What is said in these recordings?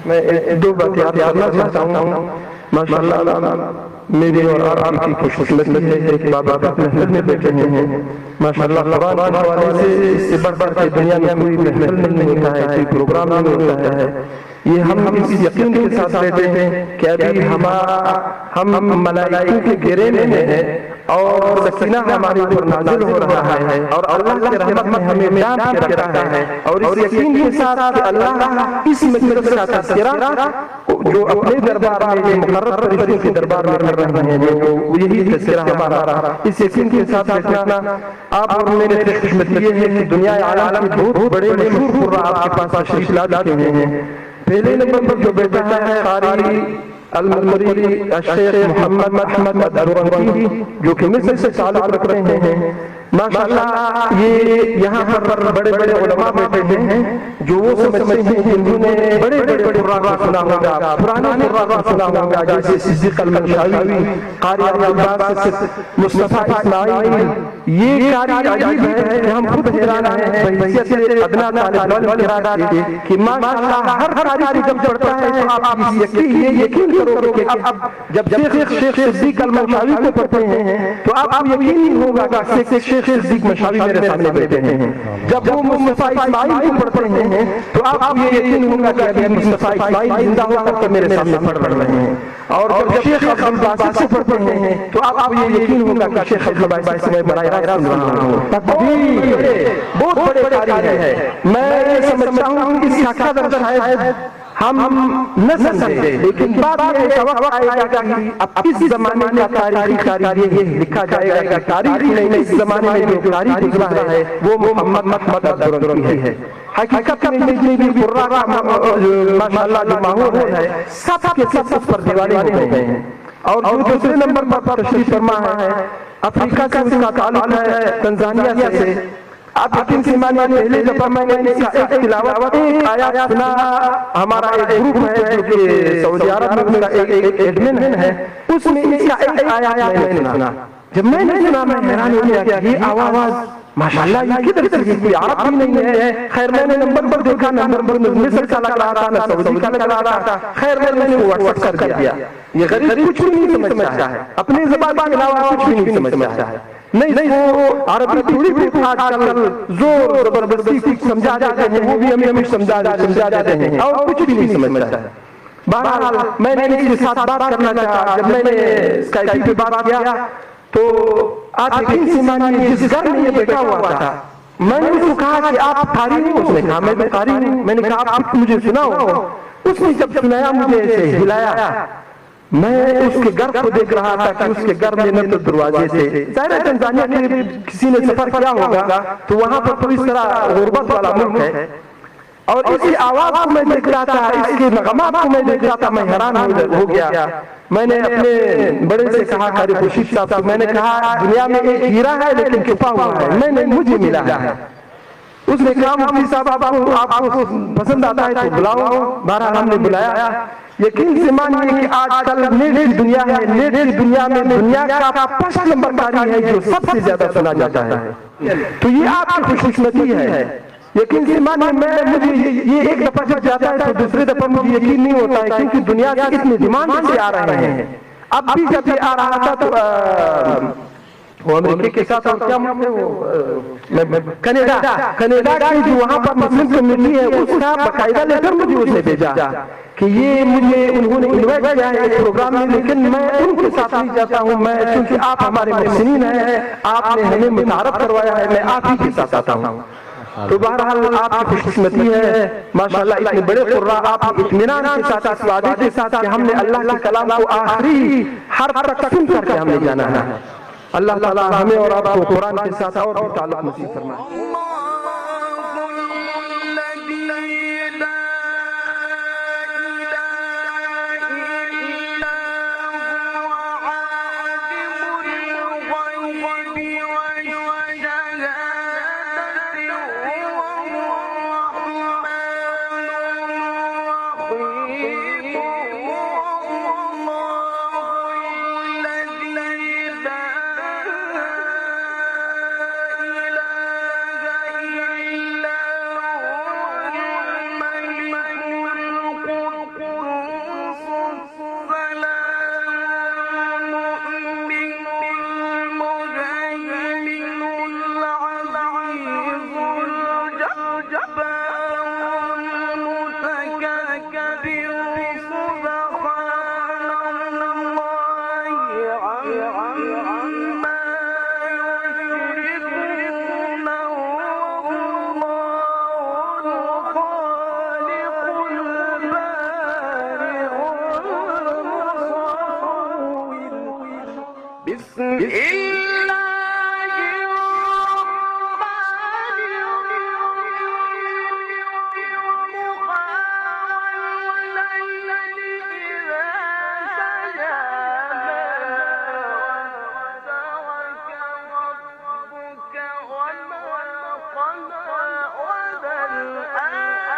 میں دو باتیں آپ کرنا چاہتا ہوں. ماشاءاللہ میری اور آپ کی خوش قسمتی ہے کہ بابا اپنے محفل میں بیٹھے ہیں. ماشاءاللہ قرآن کے حوالے سے اس سے بڑھ کر کے دنیا میں کوئی محفل نہیں ہوتا ہے, کوئی پروگرام نہیں ہوتا ہے. یہ ہم اس یقین کے ساتھ بیٹھے ہیں کہ ابھی ہم ملائکوں کے گھیرے میں ہیں اور سکینہ ہمارے اوپر نازل ہو رہا ہے اور اللہ کی رحمت نے ہمیں ڈانپ کے رکھا ہے. اور اس یقین کے ساتھ کہ اللہ اس مجلس کا تذکرہ جو اپنے دربار میں مقرر فرشتوں کے دربار میں کر رہے ہیں وہ یہی تذکرہ ہمارا. اس یقین کے ساتھ بیٹھنا آپ اور میرے خوش قسمتی یہ ہے کہ دنیا عالم کے بہت بڑے مشہور قرآن آپ کے پاس تشریف لاتے ہیں. پہلے نمبر پر جو بیٹھا ہے قاری المقری الشیخ محمد احمد الدورنگی جو کہ مصر سے تعلق رکھتے ہیں. ماشاءاللہ یہ یہاں پر بڑے بڑے علماء بیٹھے ہیں جو وہ سمجھتے ہیں کہ انہوں نے بڑے بڑے قراء کو سنا ہوگا, پرانے قراء کو سنا ہوگا, جیسے صدیق المنشاوی, قاری عبدالباسط, مصطفیٰ اسماعیل. یہ قاری عجیب ہے کہ ہم خود حیران ہیں بحیثیت ادنا طالب علم قراءت کے کہ ماشاءاللہ ہر قاری جب پڑھتا ہے تو آپ یہ یقین کرو گے کہ اب جب شیخ صدیق المنشاوی کو پڑھتے ہیں تو آپ کو یقین نہیں ہوگا کہ شیخ صدیق مشاوی میرے سامنے بیٹھے ہیں. جب وہ مصطفیٰ اسماعیل کو پڑھتے ہیں تو آپ کو یہ یقین ہوگا کہ ابھی مصطفیٰ اسماعیل زندہ ہو کر کے میرے سامنے پڑھ رہے ہیں. اور جب شیخ عبدالباسط کو پڑھتے ہیں تو آپ کو یہ یقین ہوگا کہ شیخ عبدالباسط سے میں براہ راست سن رہا ہوں. بہت بڑے قاری ہیں. میں یہ سمجھتا ہوں کہ اس کا قدر شاید ہم نہ سمجھے, لیکن بعد میں ایک وقت آئے گا کہ اب اس زمانے کا تاریخ یہ لکھا جائے گا کہ تاریخ نہیں, اس زمانے میں جو تاریخ گزرا ہے وہ محمد احمد الدورنگی ہے. حقیقت میں جتنے بھی قراء کا ماشاءاللہ جو ماحول ہے سب کے سب اس پر دیوانے ہو گئے ہیں. اور جو دوسرے نمبر پر تشریف فرما ہے افریقہ سے اس کا تعلق ہے تنزانیہ سے. آپ یقین سے مانیے پہلے جب میں نے اس کا ایک تلاوت ایک آیات سنا, ہمارا ایک گروپ ہے جو کہ سعودی عرب میں اس کا ایک ایڈمن ہے, اس میں اس کا ایک آیات میں نے سنا. جب میں نے سنا میں حیران ہو گیا کہ یہ آواز ماشاءاللہ یہ کدھر سے کوئی عرب بھی نہیں ہے. خیر میں نے نمبر پر دیکھا, نمبر پر مصر کا لگ رہا تھا, نہ سعودی کا لگ رہا تھا. خیر میں نے واٹس ایپ کر دیا. یہ غریب کچھ بھی نہیں سمجھتا ہے, اپنی زبان کے علاوہ کچھ بھی نہیں سمجھتا ہے. نہیں وہ عربی تھوڑی آج کل زور زبردستی کچھ سمجھا جاتے ہیں, وہ بھی ہمیں سمجھا جاتے ہیں اور کچھ بھی نہیں سمجھتا ہے. بہرحال میں نے اس کے ساتھ بات کرنا چاہا. جب میں نے اسکائپی پہ بات کیا تو آپ یقین سے مانیے جس گھر میں یہ بیٹھا ہوا تھا میں نے اس کو کہا کہ آپ قاری ہو. اس نے کہا میں قاری ہوں. میں نے کہا آپ مجھے سناؤ. اس نے جب سنایا مجھے ایسے ہلایا. میں اس کے گھر کو دیکھ رہا تھا کہ اس کے گھر میں نہ تو دروازے تھے. ظاہر ہے تنزانیہ کے کسی نے سفر کیا ہوگا تو وہاں پر تو اس طرح غربت والا ملک ہے. اور اس کی آواز کو میں دیکھ رہا تھا, اس کے نغمات کو میں دیکھ رہا تھا, میں حیران ہو گیا. میں نے اپنے بڑے سے کہا قاری خورشید صاحب سے, میں نے کہا دنیا میں ایک ہیرا ہے لیکن چھپا ہوا ہے, مجھے ملا ہے. اس نے کہا مفتی صاحب آپ کو پسند آتا ہے تو بلاؤ. بہرحال ہم نے بلایا. یقین سے مانیے کہ آج کل نیٹ کی دنیا ہے, نیٹ کی دنیا میں دنیا کا پہلا نمبر قاری ہے جو سب سے زیادہ سنا جاتا ہے. تو یہ آپ کی خوش قسمتی ہے. یقین سے مانیے مجھے یہ ایک دفعہ جب جاتا ہے تو دوسرے دفعہ مجھے یقین نہیں ہوتا ہے کیونکہ دنیا سے اتنے ڈیمانڈ سے آ رہے ہیں. اب بھی جب یہ آ رہا تھا تو وہ امریکہ کے ساتھ اور کیا کینیڈا کی جو وہاں پر مسلم کمیونٹی ہے اس کا باقاعدہ لیٹر مجھے اس نے بھیجا کہ یہ مجھے انہوں نے انوائٹ کیا ہے ایک پروگرام میں, لیکن میں ان کے ساتھ نہیں جاتا ہوں. میں چونکہ آپ ہمارے محسنین ہیں, آپ نے ہمیں متعارف کروایا ہے, میں آپ ہی کے ساتھ آتا ہوں. تو بہرحال آپ کی خوش قسمتی ہے ماشاءاللہ. اتنے بڑے قراء آپ اطمینان کے ساتھ اس وعدے کے ساتھ کہ ہم نے اللہ کے کلام کو آخری حرف تک سن کر کے ہم نے جانا ہے. اللہ تعالی ہمیں اور آپ کو قرآن کے ساتھ اور بھی تعلق نصیب فرمائے.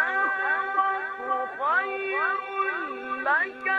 وللآخرة خير لك